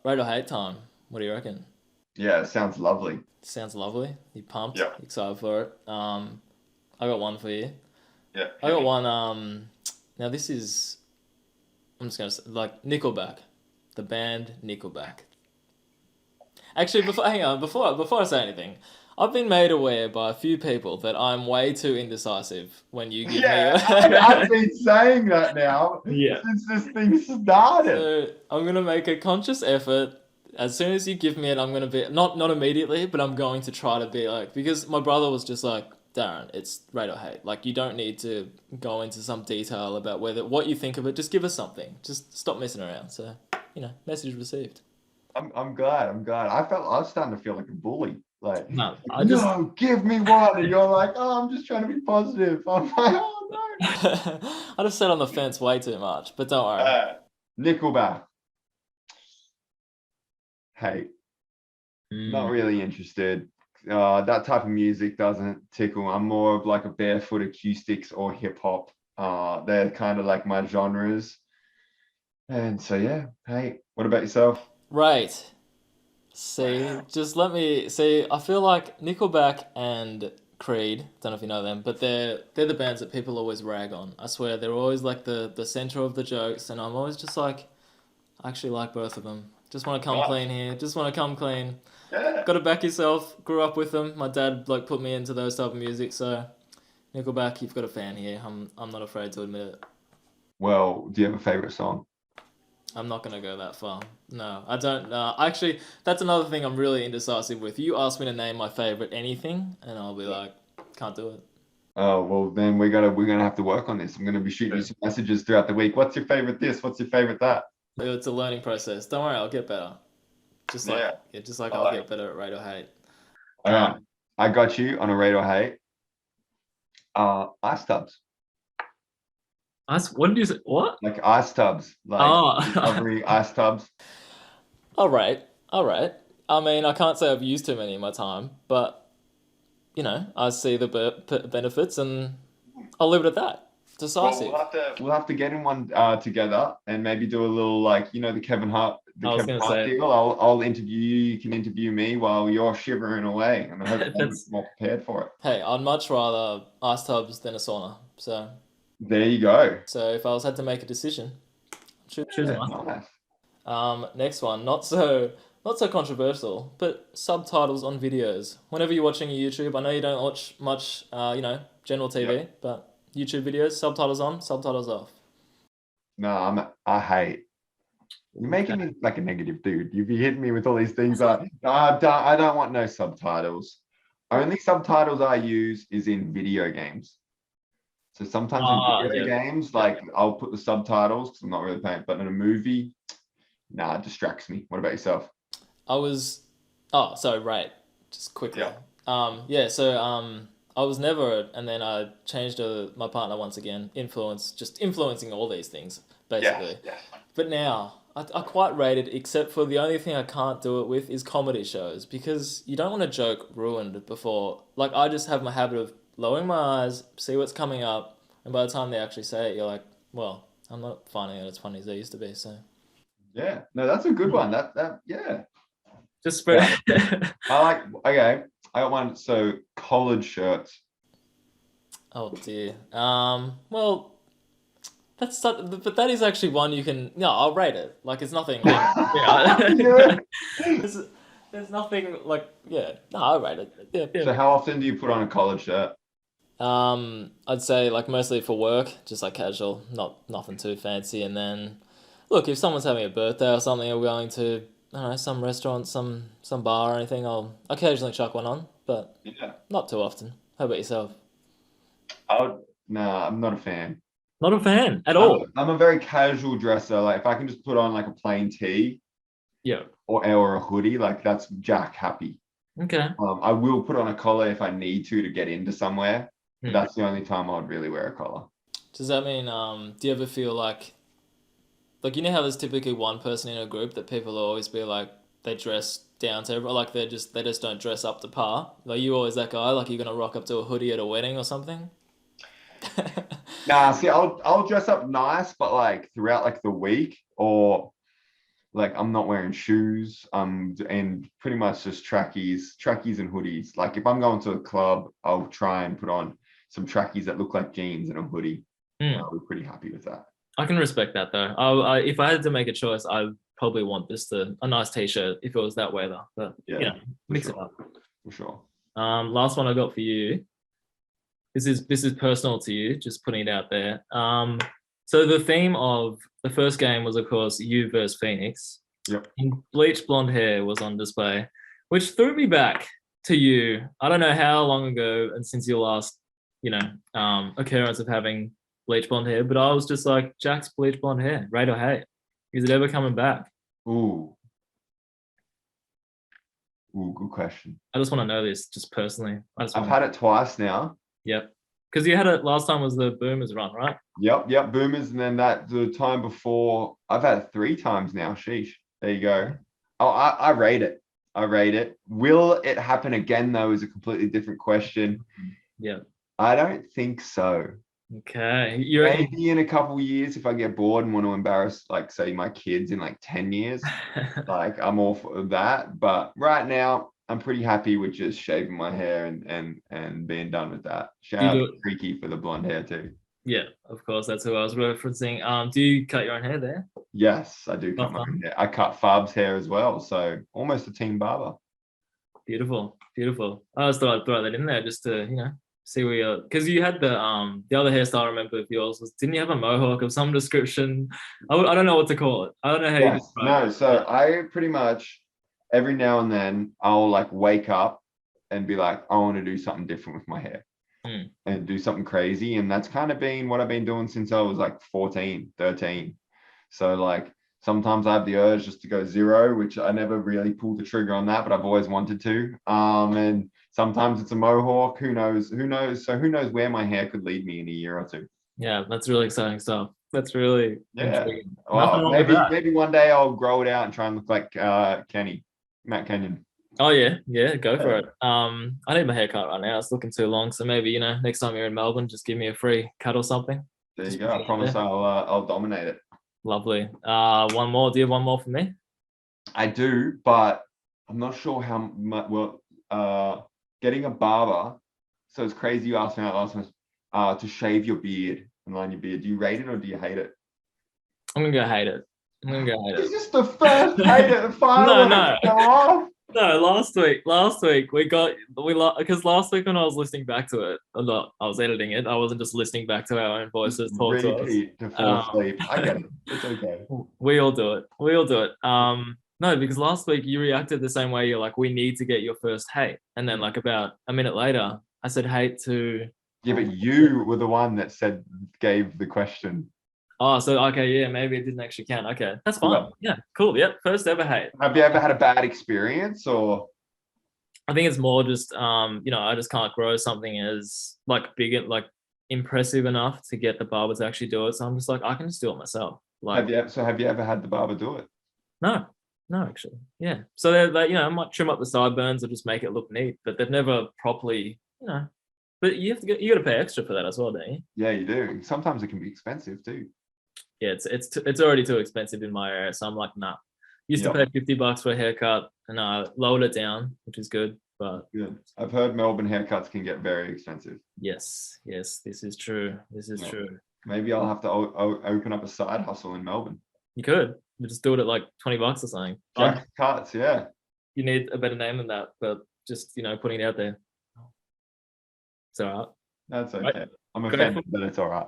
rate or hate time. What do you reckon? Yeah, it sounds lovely. Sounds lovely. You pumped? Yeah, Excited for it? I got one for you. yeah, I hit got me. one. Now this is I'm just gonna say, like Nickelback, the band Nickelback. Actually, hang on, before I say anything, I've been made aware by a few people that I'm way too indecisive when you give me Yeah, I've a. been saying that now Yeah. since this thing started. So I'm gonna make a conscious effort. As soon as you give me it, I'm gonna be not immediately, but I'm going to try to be like because my brother was just like, Darren, it's rate or hate. Like you don't need to go into some detail about whether what you think of it. Just give us something. Just stop messing around. So message received. I'm glad. I'm glad. I was starting to feel like a bully. No, Like, I just no, give me one. And you're like, oh, I'm just trying to be positive. I'm like, oh I just sat on the fence way too much, but don't no. worry. Nickelback. Hey, not Mm. really interested. That type of music doesn't tickle. I'm more of like a barefoot acoustics or hip hop. They're kind of like my genres. And so yeah, hey, what about yourself? Right. See, Wow. just let me see. I feel like Nickelback and Creed. Don't know if you know them, but they're the bands that people always rag on. I swear they're always like the center of the jokes, and I'm always just like, I actually like both of them. Just want to come Right. clean here. Just want to come clean. Yeah. Got to back yourself. Grew up with them. My dad like put me into those type of music, so Nickelback, you've got a fan here. I'm not afraid to admit it. Well, do you have a favorite song? I'm not gonna go that far. No, I don't. Actually, that's another thing I'm really indecisive with. You ask me to name my favorite anything, and I'll be Yeah. like, can't do it. Oh, well, then we're gonna have to work on this. I'm gonna be shooting you True. some messages throughout the week. What's your favorite this? What's your favorite that? It's a learning process. Don't worry, I'll get better. Just like Yeah, yeah, just like I I'll like it. get better at rate or hate. All right. Um, I got you on a rate or hate. Ice tubs. what did you say? What? Like ice tubs. Like Oh, recovery ice tubs. all right, all right. I mean, I can't say I've used too many in my time, but I see the benefits, and I'll leave it at that. Well, Decisive. we'll have to get in one together and maybe do a little like the I was Kevin gonna Hart say deal. I'll interview you. You can interview me while you're shivering away, and I hope I'm that's more prepared for it. Hey, I'd much rather ice tubs than a sauna. There you go. So if I was had to make a decision, choose an Yeah, ice tub. nice. Next one, not so controversial, but subtitles on videos. Whenever you're watching YouTube, I know you don't watch much, general Yep. TV, but YouTube videos, subtitles on, subtitles off. No, I hate. You're making me like a negative dude. You be hitting me with all these things. No, I don't want no subtitles. Only subtitles I use is in video games. So sometimes in Ah, video yeah, games, yeah. like I'll put the subtitles because I'm not really paying. But in a movie, nah, it distracts me. What about yourself? I was, oh, sorry, right. Just quickly. Yeah. Yeah, so I was never, and then I changed to my partner once again. Just influencing all these things, Yes. basically. Yes. But now, I quite rate it, except for the only thing I can't do it with is comedy shows, because you don't want a joke ruined before. Like, I just have my habit of lowering my eyes, see what's coming up, and by the time they actually say it, you're like, well, I'm not finding it as funny as they used to be, so. Yeah. No, that's a good one. That yeah. Just Yeah. spread. I like okay. I got one. So collared shirts. Oh dear. Well, but that is actually one you can. No, I'll rate it. Like it's nothing. Yeah. Yeah. there's, there's nothing like yeah. No, I'll rate it. Yeah, So yeah. how often do you put on a collared shirt? I'd say like mostly for work, just like casual, not nothing too fancy. And then, look, if someone's having a birthday or something, or we're going to I don't know some restaurant, some bar or anything, I'll occasionally chuck one on, but Yeah. not too often. How about yourself? I would. Nah, I'm not a fan. Not a fan at I'm all. I'm a very casual dresser. Like if I can just put on like a plain tee Yeah. or a hoodie, like that's jack happy. Okay. I will put on a collar if I need to get into somewhere, but Hmm. that's the only time I would really wear a collar. Does that mean do you ever feel like you know how there's typically one person in a group that people always be like they dress down to everyone like they just don't dress up to par. Like you always that guy like you're gonna rock up to a hoodie at a wedding or something. Nah, see, I'll dress up nice, but like throughout like the week, or Like I'm not wearing shoes, and pretty much just trackies and hoodies. Like if I'm going to a club, I'll try and put on some trackies that look like jeans and a hoodie. Mm. We're pretty happy with that. I can respect that though. If I had to make a choice, I probably want a nice t-shirt if it was that weather. But Yeah, mix sure. it up. For sure. Last one I got for you. This is personal to you, just putting it out there. So the theme of the first game was, of course, you versus Phoenix. Yep. And bleach blonde hair was on display, which threw me back to you. I don't know how long ago, and since your last, occurrence of having bleach blonde hair, but I was just like, Jack's bleach blonde hair, rate or hate? Is it ever coming back? Ooh. Ooh, good question. I just want to know this, just personally. I've had it twice now. Yep. Because you had it last time was the Boomers run, right? Yep, Boomers, and then the time before, I've had it 3 times now. Sheesh. There you go. Oh, I rate it. I rate it. Will it happen again though? Is a completely different question. Yeah. I don't think so. Okay. Maybe in a couple of years, if I get bored and want to embarrass, like, say, my kids in like 10 years, like I'm all for that. But right now, I'm pretty happy with just shaving my hair and being done with that. Shout out to Freaky for the blonde hair too. Yeah, of course. That's who I was referencing. Do you cut your own hair there? Yes, I do cut my own hair. I cut Fab's hair as well, so almost a team barber. Beautiful, beautiful. I just thought I'd throw that in there just to, see where you're, because you had the other hairstyle I remember of yours was, didn't you have a mohawk of some description? I don't know what to call it. I don't know how you describe it. No, so I pretty much every now and then I'll like wake up and be like, I want to do something different with my hair and do something crazy. And that's kind of been what I've been doing since I was like 14, 13. So like sometimes I have the urge just to go zero, which I never really pulled the trigger on that, but I've always wanted to. And sometimes it's a mohawk. Who knows? So who knows where my hair could lead me in a year or two? Yeah, that's really exciting stuff. That's really intriguing. Well, maybe one day I'll grow it out and try and look like Matt Kenyon. Oh yeah, go for it. I need my haircut right now. It's looking too long, so maybe next time you're in Melbourne, just give me a free cut or something. There you go. I promise I'll dominate it. Lovely. One more. Do you have one more for me? I do, but I'm not sure how much. Well, getting a barber. So it's crazy you asked me that last time. To shave your beard and line your beard. Do you rate it or do you hate it? I'm gonna go hate it. It's just the first hate it. The final No. Come off. No, last week because last week when I was listening back to it, I was editing it. I wasn't just listening back to our own voices talk to us. Repeat to fall asleep. I get it. It's okay. We all do it. No, because last week you reacted the same way. You're like, we need to get your first hate, and then like about a minute later, I said hate to. Yeah, but you were the one that gave the question. Oh, so okay, yeah, maybe it didn't actually count. Okay, that's fine. Yeah, cool. Yep, first ever hate. Have you ever had a bad experience, or? I think it's more just I just can't grow something as like big and like impressive enough to get the barber to actually do it. So I'm just like, I can just do it myself. Like, have you ever had the barber do it? No, actually, yeah. So they I might trim up the sideburns or just make it look neat, but they've never properly, But you got to pay extra for that as well, don't you? Yeah, you do. Sometimes it can be expensive too. Yeah, it's already too expensive in my area, so I'm like, nah. Used to pay $50 for a haircut, and I lowered it down, which is good. But good. I've heard Melbourne haircuts can get very expensive. Yes, this is true. True. Maybe I'll have to open up a side hustle in Melbourne. You could. You just do it at like $20 or something. Jack cuts, yeah. You need a better name than that, but just putting it out there. It's all right. That's okay. I'm offended, but it's all right.